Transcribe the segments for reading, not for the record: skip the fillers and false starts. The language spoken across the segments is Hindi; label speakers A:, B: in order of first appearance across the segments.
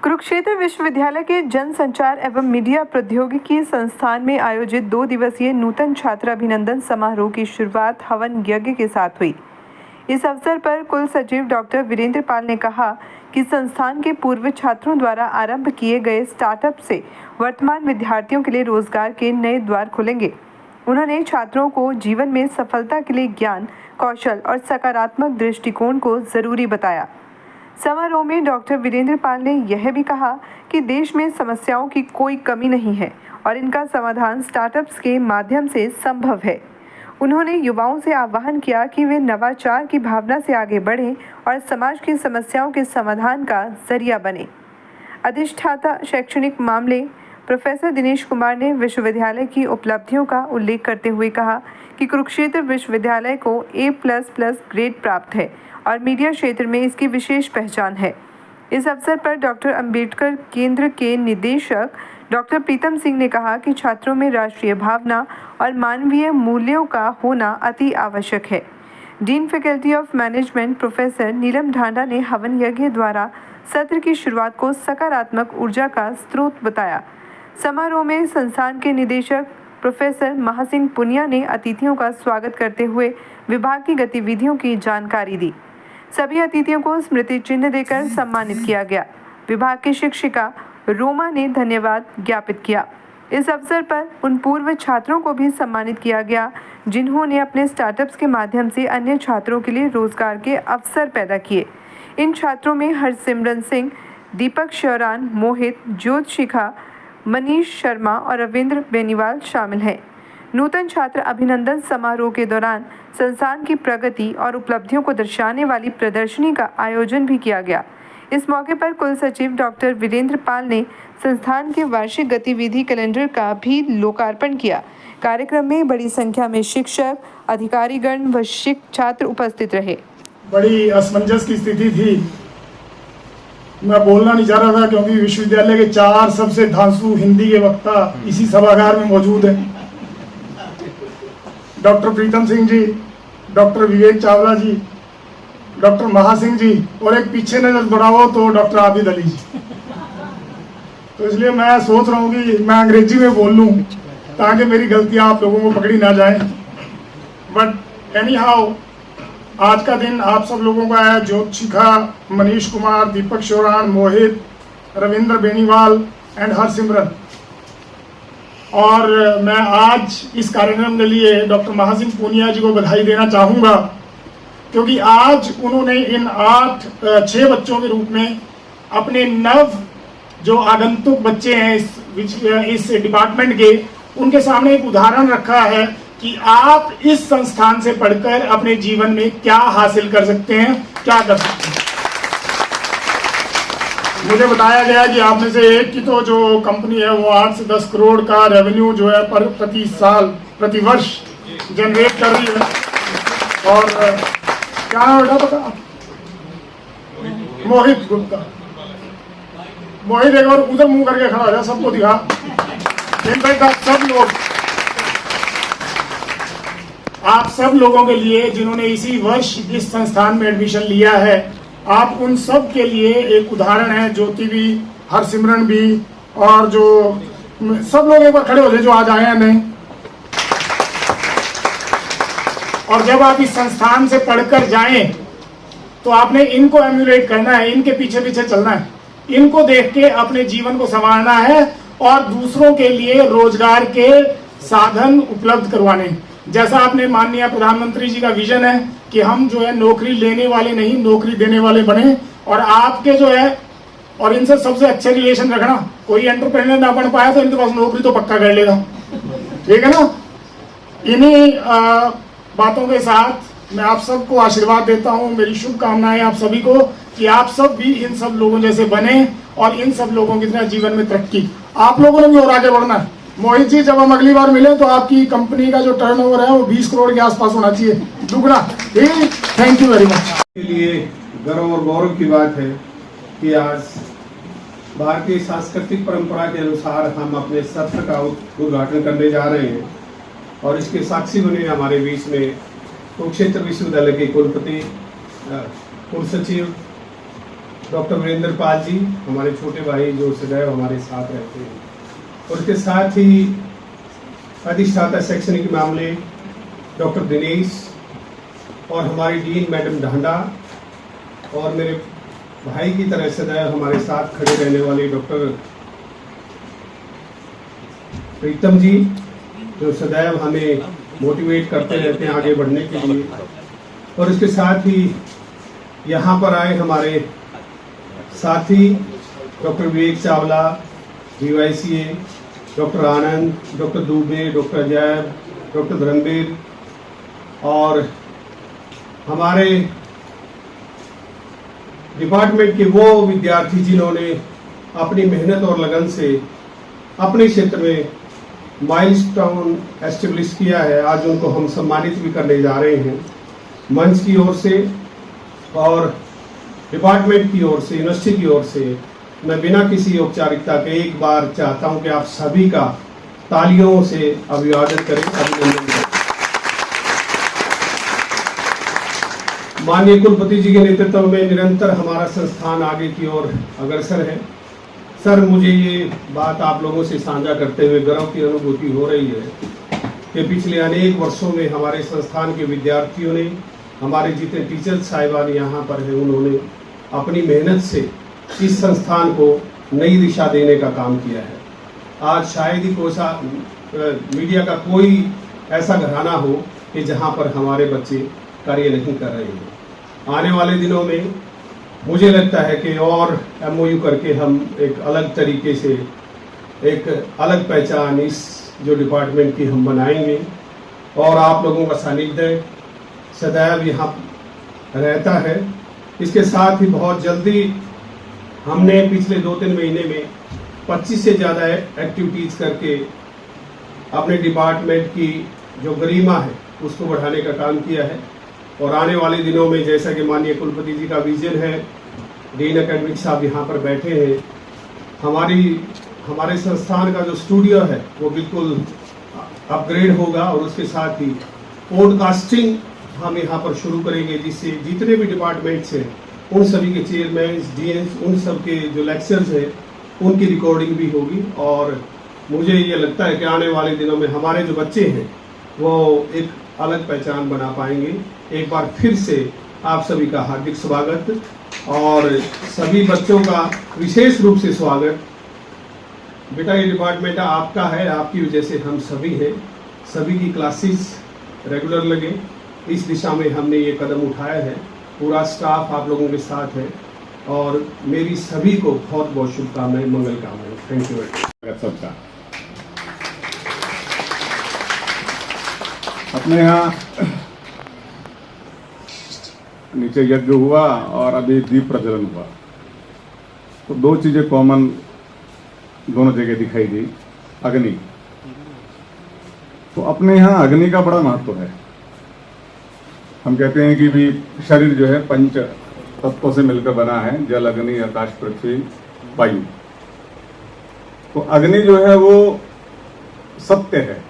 A: कुरुक्षेत्र विश्वविद्यालय के जनसंचार एवं मीडिया प्रौद्योगिकी संस्थान में आयोजित 2 दिवसीय नूतन छात्र अभिनंदन समारोह की शुरुआत हवन यज्ञ के साथ हुई। इस अवसर पर कुल सचिव डॉक्टर वीरेंद्र पाल ने कहा कि संस्थान के पूर्व छात्रों द्वारा आरंभ किए गए स्टार्टअप से वर्तमान विद्यार्थियों के लिए रोजगार के नए द्वार खुलेंगे। उन्होंने छात्रों को जीवन में सफलता के लिए ज्ञान, कौशल और सकारात्मक दृष्टिकोण को जरूरी बताया। समारोह में डॉक्टर वीरेंद्र पाल ने यह भी कहा कि देश में समस्याओं की कोई कमी नहीं है और इनका समाधान स्टार्टअप्स के माध्यम से संभव है। उन्होंने युवाओं से आह्वान किया कि वे नवाचार की भावना से आगे बढ़ें और समाज की समस्याओं के समाधान का जरिया बने। अधिष्ठाता शैक्षणिक मामले प्रोफेसर दिनेश कुमार ने विश्वविद्यालय की उपलब्धियों का उल्लेख करते हुए कहा कि कुरुक्षेत्र विश्वविद्यालय को A++ ग्रेड प्राप्त है और मीडिया क्षेत्र में इसकी विशेष पहचान है। इस अवसर पर डॉक्टर अंबेडकर केंद्र के निदेशक डॉक्टर प्रीतम सिंह ने कहा कि छात्रों में राष्ट्रीय भावना और मानवीय मूल्यों का होना अति आवश्यक है। Dean faculty of management professor Neelam Dhanda ने हवन यज्ञ द्वारा सत्र की शुरुआत को सकारात्मक ऊर्जा का स्रोत बताया। समारोह में संस्थान के निदेशक प्रोफेसर महासिंह पुनिया ने अतिथियों का स्वागत करते हुए विभाग की गतिविधियों की जानकारी दी। सभी अतिथियों को स्मृति चिन्ह देकर सम्मानित किया गया। विभाग की शिक्षिका रोमा ने धन्यवाद ज्ञापित किया। इस अवसर पर उन पूर्व छात्रों को भी सम्मानित किया गया जिन्होंने अपने स्टार्टअप्स के माध्यम से अन्य छात्रों के लिए रोजगार के अवसर पैदा किए। इन छात्रों में हरसिमरन सिंह, दीपक शौरान, मोहित, ज्योत शिखा, मनीष शर्मा और रविंद्र बेनीवाल शामिल हैं। नूतन छात्र अभिनंदन समारोह के दौरान संस्थान की प्रगति और उपलब्धियों को दर्शाने वाली प्रदर्शनी का आयोजन भी किया गया। इस मौके पर कुल सचिव डॉक्टर वीरेंद्र पाल ने संस्थान के वार्षिक गतिविधि कैलेंडर का भी लोकार्पण किया। कार्यक्रम में बड़ी संख्या में शिक्षक, अधिकारीगण व छात्र उपस्थित रहे।
B: बड़ी असमंजस की स्थिति थी। मैं बोलना नहीं चाह रहा था क्योंकि विश्वविद्यालय के 4 सबसे धांसू हिंदी के वक्ता इसी सभागार में मौजूद हैं। डॉक्टर प्रीतम सिंह जी, डॉक्टर विवेक चावला जी, डॉक्टर महासिंह जी और एक पीछे नजर दौड़ाओ तो डॉक्टर आबिद अली जी। तो इसलिए मैं सोच रहा हूँ कि मैं अंग्रेजी में बोल लूँ ताकि मेरी गलतियाँ आप लोगों को पकड़ी ना जाए। बट एनी हाउ, आज का दिन आप सब लोगों का है। ज्योत शिखा, मनीष कुमार, दीपक शौरान, मोहित, रविंद्र बेनीवाल एंड हरसिमरन। और मैं आज इस कार्यक्रम के लिए डॉक्टर महासिंह पुनिया जी को बधाई देना चाहूँगा क्योंकि आज उन्होंने इन 6 बच्चों के रूप में अपने नव जो आगंतुक बच्चे हैं इस डिपार्टमेंट के, उनके सामने एक उदाहरण रखा है कि आप इस संस्थान से पढ़कर अपने जीवन में क्या हासिल कर सकते हैं, क्या कर सकते हैं। मुझे बताया गया कि आप में से एक की तो जो कंपनी है वो 8 से 10 करोड़ का रेवेन्यू जो है प्रति वर्ष जनरेट कर रही है। और क्या नाम बेटा पता? मोहित गुप्ता। मोहित एक बार उधर मुंह करके खड़ा हो जाए, सबको दिखा। इनफैक्ट आप सब लोगों के लिए जिन्होंने इसी वर्ष इस संस्थान में एडमिशन लिया है, आप उन सब के लिए एक उदाहरण है। ज्योति भी, हरसिमरन भी और जो सब लोग एक बार खड़े हो जाए जो आज आए हैं। नहीं, और जब आप इस संस्थान से पढ़कर जाएं तो आपने इनको एम्यूलेट करना है, इनके पीछे पीछे चलना है, इनको देख के अपने जीवन को संवारना है और दूसरों के लिए रोजगार के साधन उपलब्ध करवाने। जैसा आपने माननीय प्रधानमंत्री जी का विजन है कि हम जो है नौकरी लेने वाले नहीं, नौकरी देने वाले बने। और आपके जो है और इनसे सबसे अच्छे रिलेशन रखना। कोई एंटरप्रेन्योर ना बन पाया तो इनके पास नौकरी तो पक्का कर लेगा, ठीक है ना। इन्हीं बातों के साथ मैं आप सबको आशीर्वाद देता हूँ। मेरी शुभकामनाएं आप सभी को कि आप सब भी इन सब लोगों जैसे बने और इन सब लोगों की तरह जीवन में तरक्की। आप लोगों ने भी और आगे बढ़ना है। मोहित जी, जब हम अगली बार मिले तो आपकी कंपनी का जो टर्नओवर है वो 20 करोड़ के आसपास होना चाहिए, दुगना। Thank you very much.
C: के लिए गर्व और गौरव की बात है कि आज भारतीय सांस्कृतिक परंपरा के अनुसार हम अपने सत्र का उद्घाटन करने जा रहे हैं और इसके साक्षी बने हमारे बीच में कुरुक्षेत्र विश्वविद्यालय के कुलपति, कुल सचिव डॉक्टर वीरेंद्र पाल जी, हमारे छोटे भाई जो सदैव हमारे साथ रहते हैं, और उसके साथ ही अधिष्ठाता शैक्षणिक मामले डॉक्टर दिनेश, और हमारी डीन मैडम ढांडा, और मेरे भाई की तरह सदैव हमारे साथ खड़े रहने वाले डॉक्टर प्रीतम जी, जो सदैव हमें मोटिवेट करते रहते हैं आगे बढ़ने के लिए, और इसके साथ ही यहाँ पर आए हमारे साथी डॉक्टर विवेक चावला, DYCA, डॉक्टर आनंद, डॉक्टर दुबे, डॉक्टर जैब, डॉक्टर धर्मवीर, और हमारे डिपार्टमेंट के वो विद्यार्थी जिन्होंने अपनी मेहनत और लगन से अपने क्षेत्र में माइलस्टोन एस्टेब्लिश किया है। आज उनको हम सम्मानित भी करने जा रहे हैं मंच की ओर से और डिपार्टमेंट की ओर से, यूनिवर्सिटी की ओर से। मैं बिना किसी औपचारिकता के एक बार चाहता हूं कि आप सभी का तालियों से अभिवादन करें, अभिनंदन करें। माननीय कुलपति जी के नेतृत्व में निरंतर हमारा संस्थान आगे की ओर अग्रसर है। सर, मुझे ये बात आप लोगों से साझा करते हुए गर्व की अनुभूति हो रही है कि पिछले अनेक वर्षों में हमारे संस्थान के विद्यार्थियों ने, हमारे जितने टीचर साहिबान यहाँ पर हैं, उन्होंने अपनी मेहनत से इस संस्थान को नई दिशा देने का काम किया है। आज शायद ही मीडिया का कोई ऐसा घराना हो कि जहाँ पर हमारे बच्चे कार्य नहीं कर रहे हैं। आने वाले दिनों में मुझे लगता है कि और MOU करके हम एक अलग तरीके से एक अलग पहचान इस जो डिपार्टमेंट की हम बनाएंगे, और आप लोगों का सानिध्य सदैव यहाँ रहता है। इसके साथ ही बहुत जल्दी हमने पिछले 2-3 महीने में 25 से ज़्यादा एक्टिविटीज़ करके अपने डिपार्टमेंट की जो गरिमा है उसको बढ़ाने का काम किया है। और आने वाले दिनों में, जैसा कि माननीय कुलपति जी का विजन है, डीन एकेडमिक साहब यहाँ पर बैठे हैं, हमारे संस्थान का जो स्टूडियो है वो बिल्कुल अपग्रेड होगा, और उसके साथ ही पॉडकास्टिंग हम यहाँ पर शुरू करेंगे, जिससे जितने भी डिपार्टमेंट्स हैं उन सभी के चेयरमैन, DNs, उन सब के जो लेक्चर्स हैं उनकी रिकॉर्डिंग भी होगी। और मुझे ये लगता है कि आने वाले दिनों में हमारे जो बच्चे हैं वो एक अलग पहचान बना पाएंगे। एक बार फिर से आप सभी का हार्दिक स्वागत, और सभी बच्चों का विशेष रूप से स्वागत। बेटा, ये डिपार्टमेंट आपका है, आपकी वजह से हम सभी हैं। सभी की क्लासेस रेगुलर लगे, इस दिशा में हमने ये कदम उठाया है। पूरा स्टाफ आप लोगों के साथ है, और मेरी सभी को बहुत बहुत शुभकामनाएं, मंगल कामनाएं। थैंक यू वेरी मच सबका।
D: अपने यहाँ नीचे यज्ञ हुआ और अभी दीप प्रज्वलन हुआ, तो 2 चीजें कॉमन दोनों जगह दिखाई दी। अग्नि, तो अपने यहाँ अग्नि का बड़ा महत्व है। हम कहते हैं कि भी शरीर जो है 5 तत्वों से मिलकर बना है, जल, अग्नि, आकाश, पृथ्वी, वायु। तो अग्नि जो है वो सत्य है,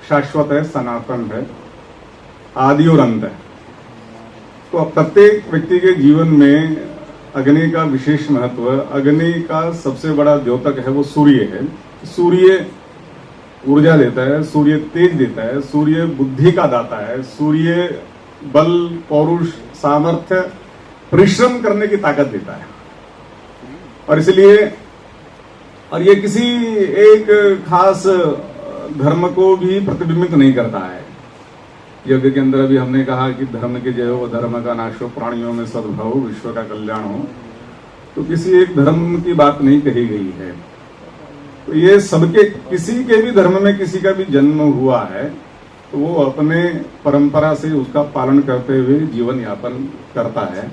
D: शाश्वत है, सनातन है, आदि और अंत है। तो अब प्रत्येक व्यक्ति के जीवन में अग्नि का विशेष महत्व है। अग्नि का सबसे बड़ा द्योतक है वो सूर्य है। सूर्य ऊर्जा देता है, सूर्य तेज देता है, सूर्य बुद्धि का दाता है, सूर्य बल, पौरुष, सामर्थ्य, परिश्रम करने की ताकत देता है। और इसलिए, और ये किसी एक खास धर्म को भी प्रतिबिंबित नहीं करता है। यज्ञ के अंदर अभी हमने कहा कि धर्म के जय हो, धर्म का नाश हो, प्राणियों में सद्भाव, विश्व का कल्याण हो। तो किसी एक धर्म की बात नहीं कही गई है। तो ये सबके, किसी के भी धर्म में किसी का भी जन्म हुआ है तो वो अपने परंपरा से उसका पालन करते हुए जीवन यापन करता है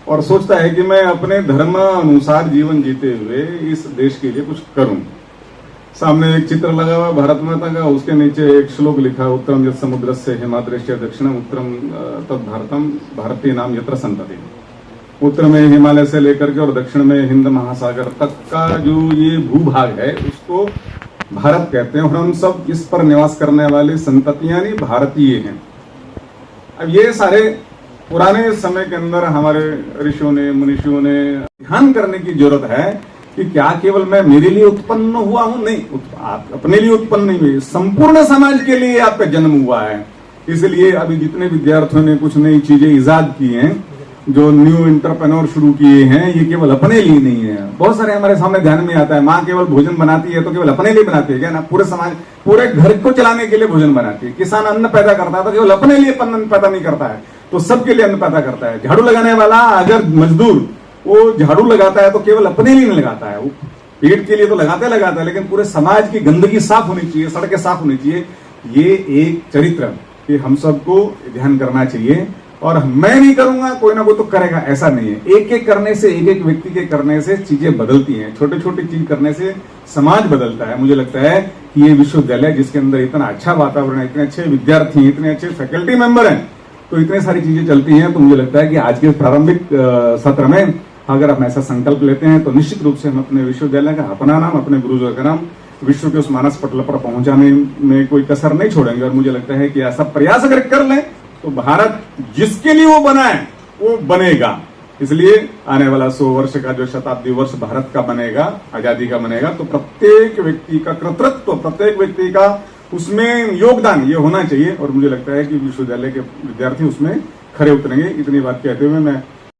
D: और सोचता है कि मैं अपने धर्म अनुसार जीवन जीते हुए इस देश के लिए कुछ करूं। सामने एक चित्र लगा हुआ भारत माता का, उसके नीचे एक श्लोक लिखा, उत्तरम यत् समुद्रस्य हिमाद्रस्य दक्षिणम उत्तरम तद भारतम भारतीय नाम यत्र संतति। उत्तर में हिमालय से लेकर के और दक्षिण में हिंद महासागर तक का जो ये भूभाग है उसको भारत कहते हैं, और हम सब इस पर निवास करने वाले संततियां नहीं भारतीय हैं। अब ये सारे पुराने समय के अंदर हमारे ऋषियों ने मुनिषियों ने ध्यान करने की जरूरत है कि क्या केवल मैं मेरे लिए उत्पन्न हुआ हूं, नहीं, आप अपने लिए उत्पन्न नहीं हुए, संपूर्ण समाज के लिए आपका जन्म हुआ है। इसलिए अभी जितने विद्यार्थियों ने कुछ नई चीजें इजाद की हैं, जो न्यू इंटरप्रेन्योर शुरू किए हैं, ये केवल अपने लिए नहीं है। बहुत सारे हमारे सामने ध्यान में आता है, माँ केवल भोजन बनाती है तो केवल अपने लिए बनाती है क्या ना, पूरे समाज पूरे घर को चलाने के लिए भोजन बनाती है। किसान अन्न पैदा करता है तो केवल अपने लिए अन्न पैदा नहीं करता है, तो सबके लिए अन्न पैदा करता है। झाड़ू लगाने वाला अगर मजदूर वो झाड़ू लगाता है तो केवल अपने लिए नहीं लगाता है, वो पेट के लिए तो लगाता है, लेकिन पूरे समाज की गंदगी साफ होनी चाहिए, सड़कें साफ होनी चाहिए। ये एक चरित्र कि हम सबको ध्यान करना चाहिए। और मैं नहीं करूंगा, कोई ना कोई तो करेगा, ऐसा नहीं है। एक एक करने से, एक एक व्यक्ति के करने से चीजें बदलती हैं। छोटे छोटे चीज करने से समाज बदलता है। मुझे लगता है कि ये विश्वविद्यालय जिसके अंदर इतना अच्छा वातावरण है, इतने अच्छे विद्यार्थी हैं, इतने अच्छे फैकल्टी मेंबर हैं, तो इतने सारी चीजें चलती हैं। तो मुझे लगता है कि आज के प्रारंभिक सत्र में अगर हम ऐसा संकल्प लेते हैं तो निश्चित रूप से हम अपने विश्वविद्यालय का, अपना नाम, अपने गुरुजों का नाम विश्व के उस मानस पटल पर पहुंचाने में कोई कसर नहीं छोड़ेंगे। और मुझे लगता है कि ऐसा प्रयास अगर कर लें तो भारत जिसके लिए वो बना है वो बनेगा। इसलिए आने वाला 100 वर्ष का जो शताब्दी वर्ष भारत का बनेगा, आजादी का बनेगा, तो प्रत्येक व्यक्ति का कर्तृत्व, प्रत्येक व्यक्ति का उसमें योगदान ये होना चाहिए। और मुझे लगता है कि विश्वविद्यालय के विद्यार्थी उसमें खरे उतरेंगे। इतनी बात कहते हुए मैं